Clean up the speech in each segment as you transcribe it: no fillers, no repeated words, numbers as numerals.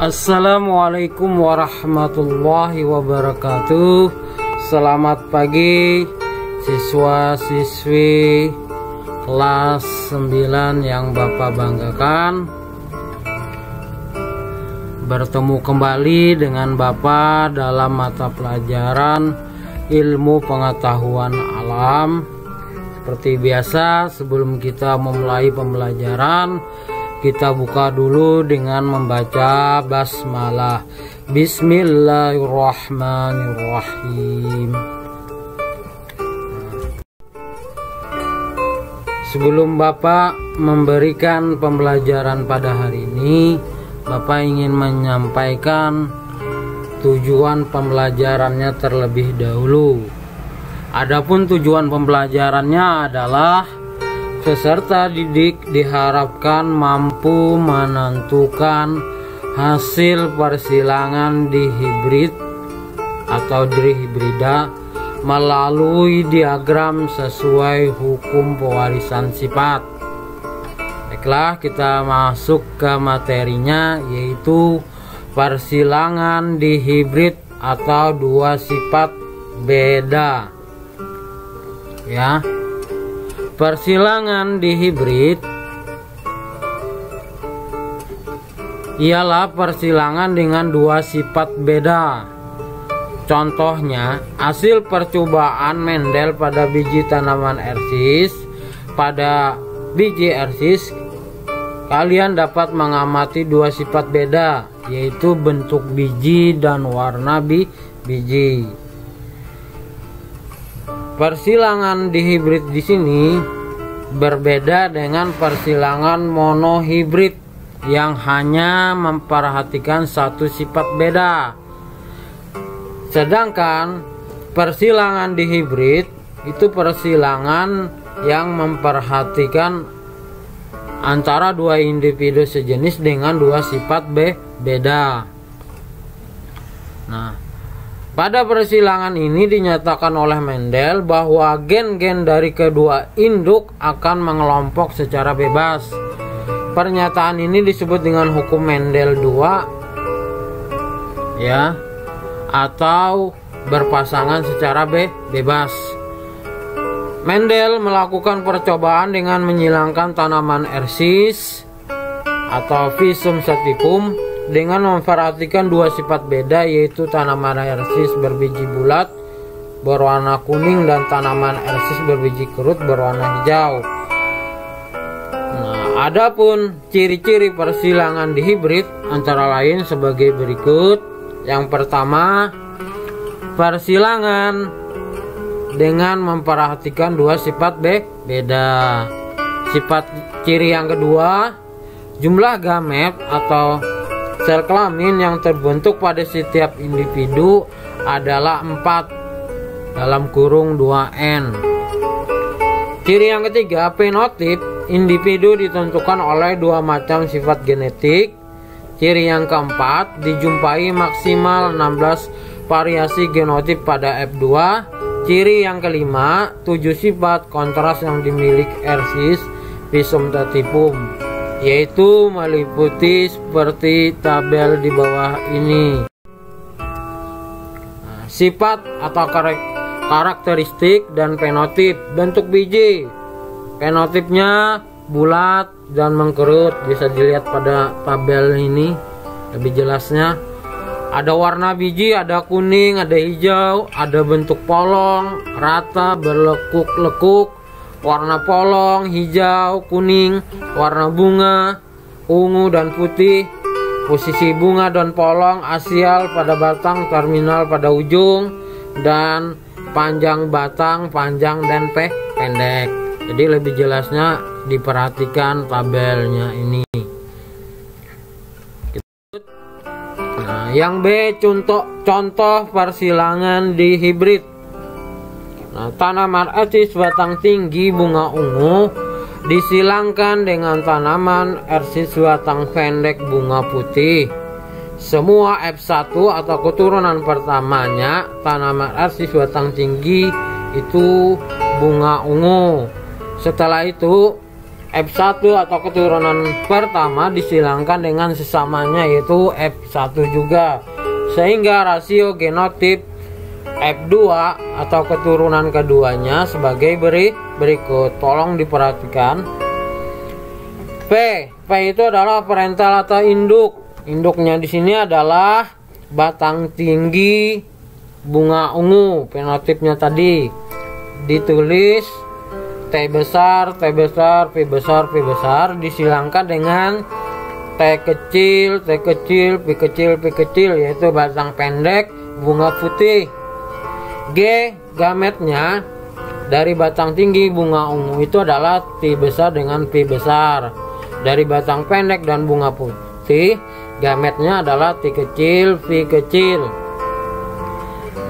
Assalamualaikum warahmatullahi wabarakatuh. Selamat pagi siswa-siswi kelas 9 yang Bapak banggakan. Bertemu kembali dengan Bapak dalam mata pelajaran ilmu pengetahuan alam. Seperti biasa, sebelum kita memulai pembelajaran, kita buka dulu dengan membaca basmalah. Bismillahirrahmanirrahim. Sebelum Bapak memberikan pembelajaran pada hari ini, Bapak ingin menyampaikan tujuan pembelajarannya terlebih dahulu. Adapun tujuan pembelajarannya adalah peserta didik diharapkan mampu menentukan hasil persilangan dihibrid atau dihibrida melalui diagram sesuai hukum pewarisan sifat. Baiklah, kita masuk ke materinya, yaitu persilangan dihibrid atau dua sifat beda. Ya, persilangan dihibrid ialah persilangan dengan dua sifat beda. Contohnya, hasil percobaan Mendel pada biji tanaman ersis. Pada biji ersis, kalian dapat mengamati dua sifat beda, yaitu bentuk biji dan warna biji. Persilangan dihibrid di sini berbeda dengan persilangan monohibrid yang hanya memperhatikan satu sifat beda. Sedangkan persilangan dihibrid itu persilangan yang memperhatikan antara dua individu sejenis dengan dua sifat beda. Nah, pada persilangan ini dinyatakan oleh Mendel bahwa gen-gen dari kedua induk akan mengelompok secara bebas. Pernyataan ini disebut dengan hukum Mendel 2, ya, atau berpasangan secara bebas. Mendel melakukan percobaan dengan menyilangkan tanaman ersis atau Physum sativum dengan memperhatikan dua sifat beda, yaitu tanaman ersis berbiji bulat berwarna kuning dan tanaman ersis berbiji kerut berwarna hijau. Nah, adapun ciri-ciri persilangan dihibrid antara lain sebagai berikut. Yang pertama, persilangan dengan memperhatikan dua sifat beda. Sifat ciri yang kedua, jumlah gamet atau sel kelamin yang terbentuk pada setiap individu adalah 4 dalam kurung 2N. Ciri yang ketiga, fenotip individu ditentukan oleh dua macam sifat genetik. Ciri yang keempat, dijumpai maksimal 16 variasi genotip pada F2. Ciri yang kelima, 7 sifat kontras yang dimiliki ersis Physum sativum, yaitu meliputi seperti tabel di bawah ini. Nah, sifat atau karakteristik dan fenotip. Bentuk biji, fenotipnya bulat dan mengkerut, bisa dilihat pada tabel ini lebih jelasnya. Ada warna biji, ada kuning, ada hijau, ada bentuk polong, rata, berlekuk-lekuk, warna polong, hijau, kuning, warna bunga, ungu dan putih, posisi bunga dan polong, asial pada batang, terminal pada ujung, dan panjang batang, panjang dan pendek. Jadi lebih jelasnya diperhatikan tabelnya ini. Nah, yang B, contoh persilangan dihibrid. Nah, tanaman ersis batang tinggi bunga ungu disilangkan dengan tanaman ersis batang pendek bunga putih. Semua F1 atau keturunan pertamanya tanaman ersis batang tinggi itu bunga ungu. Setelah itu F1 atau keturunan pertama disilangkan dengan sesamanya, yaitu F1 juga, sehingga rasio genotip F2 atau keturunan keduanya sebagai berikut. Tolong diperhatikan. P itu adalah parental atau induk. Induknya di sini adalah batang tinggi bunga ungu. Fenotipnya tadi ditulis T besar, T besar, P besar, P besar, disilangkan dengan T kecil, T kecil, P kecil, P kecil, yaitu batang pendek bunga putih. G gametnya dari batang tinggi bunga ungu itu adalah T besar dengan P besar. Dari batang pendek dan bunga putih, gametnya adalah T kecil, P kecil.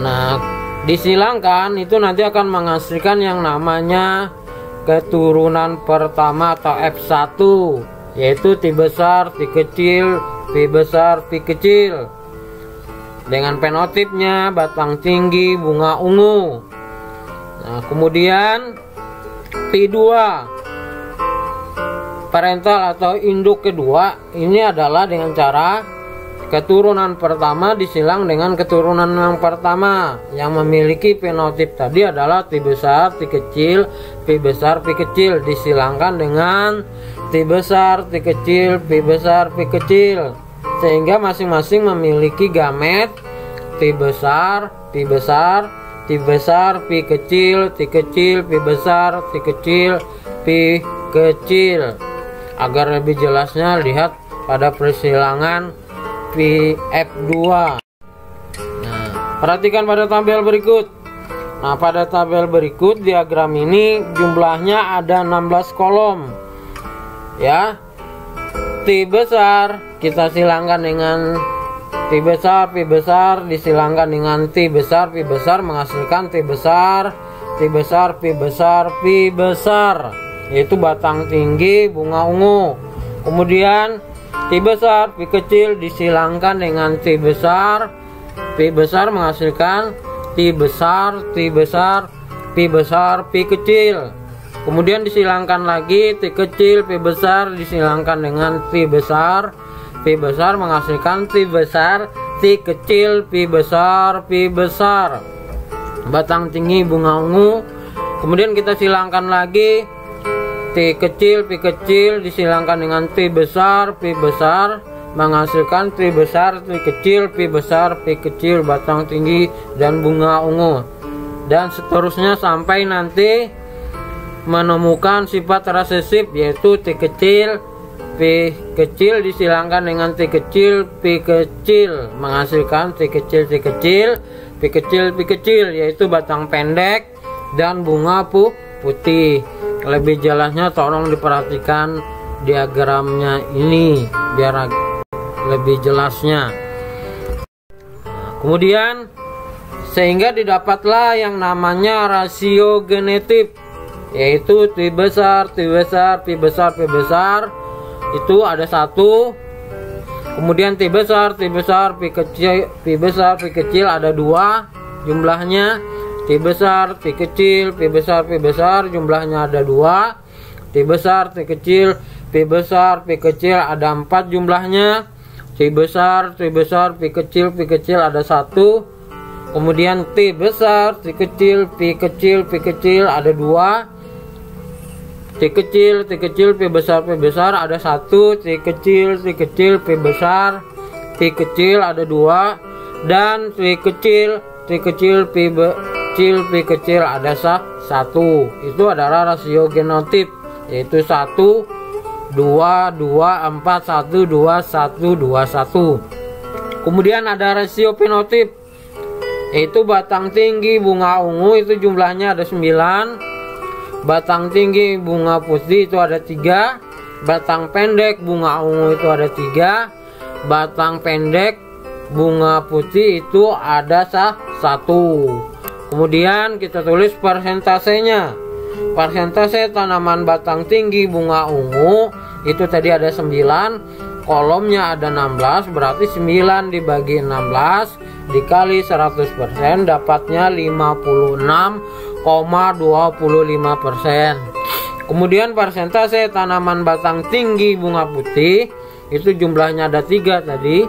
Nah, disilangkan itu nanti akan menghasilkan yang namanya keturunan pertama atau F1, yaitu T besar, T kecil, P besar, P kecil, dengan fenotipnya batang tinggi bunga ungu. Nah, kemudian P2 parental atau induk kedua, ini adalah dengan cara keturunan pertama disilang dengan keturunan yang pertama yang memiliki fenotip tadi adalah T besar, T kecil, P besar, P kecil, disilangkan dengan T besar, T kecil, P besar, P kecil, sehingga masing-masing memiliki gamet T besar, P besar, T besar, P kecil, T kecil, P besar, T kecil, P kecil. Agar lebih jelasnya lihat pada persilangan F2. Nah, perhatikan pada tabel berikut. Nah, pada tabel berikut diagram ini jumlahnya ada 16 kolom. Ya. T besar kita silangkan dengan T besar, P besar, disilangkan dengan T besar, P besar, menghasilkan T besar, T besar, P besar, P besar, yaitu batang tinggi bunga ungu. Kemudian T besar, P kecil, disilangkan dengan T besar, P besar, menghasilkan T besar, T besar, P besar, P kecil. Kemudian disilangkan lagi T kecil, P besar, disilangkan dengan T besar, P besar, menghasilkan T besar, T kecil, P besar, P besar, batang tinggi bunga ungu. Kemudian kita silangkan lagi T kecil, P kecil, disilangkan dengan T besar, P besar, menghasilkan T besar, T kecil, P besar, P kecil, batang tinggi dan bunga ungu, dan seterusnya sampai nanti menemukan sifat resesif, yaitu T kecil, P kecil, disilangkan dengan T kecil, P kecil, menghasilkan T kecil, T kecil, P kecil, P kecil, yaitu batang pendek dan bunga putih. Lebih jelasnya tolong diperhatikan diagramnya ini biar lebih jelasnya. Kemudian sehingga didapatlah yang namanya rasio genetip, yaitu T besar, T besar, P besar, P besar, itu ada 1. Kemudian T besar, T besar, P kecil, P besar, P kecil ada 2 jumlahnya. T besar, T kecil, P besar, P besar, jumlahnya ada 2. T besar, T kecil, P besar, P kecil ada 4 jumlahnya. T besar, T besar, P kecil, P kecil ada 1. Kemudian T besar, T kecil, P kecil, P kecil ada 2. T kecil, T kecil, P besar, P besar ada 1. T kecil, T kecil, P besar, P kecil ada 2. Dan T kecil, T kecil, P kecil, P kecil ada 1. Itu adalah rasio genotip, yaitu 1, 2, 2, 4, 1, 2, 1, 2, 1. Kemudian ada rasio fenotip, yaitu batang tinggi bunga ungu itu jumlahnya ada 9. Batang tinggi bunga putih itu ada 3. Batang pendek bunga ungu itu ada 3. Batang pendek bunga putih itu ada 1. Kemudian kita tulis persentasenya. Persentase tanaman batang tinggi bunga ungu itu tadi ada 9, kolomnya ada 16, berarti 9 dibagi 16 dikali 100% dapatnya 56,25%. Kemudian persentase tanaman batang tinggi bunga putih itu jumlahnya ada 3 tadi.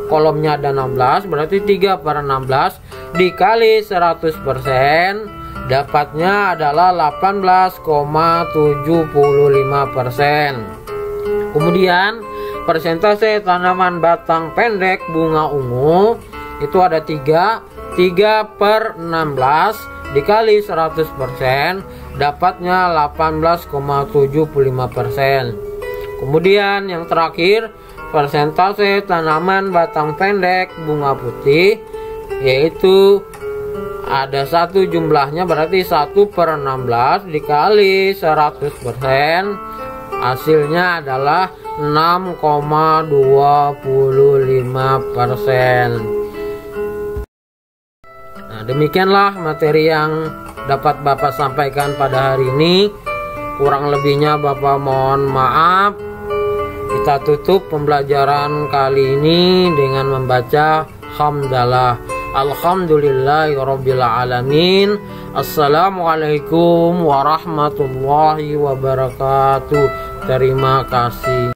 Kolomnya ada 16, berarti 3/16 dikali 100%, dapatnya adalah 18,75%. Kemudian persentase tanaman batang pendek bunga ungu itu ada 3/16 dikali 100%, dapatnya 18,75%. Kemudian yang terakhir, persentase tanaman batang pendek bunga putih yaitu ada 1 jumlahnya, berarti 1/16 dikali 100%, hasilnya adalah 6,25%. Nah, demikianlah materi yang dapat Bapak sampaikan pada hari ini. Kurang lebihnya Bapak mohon maaf. Kita tutup pembelajaran kali ini dengan membaca hamdalah. Alhamdulillahirabbil alamin. Assalamualaikum warahmatullahi wabarakatuh. Terima kasih.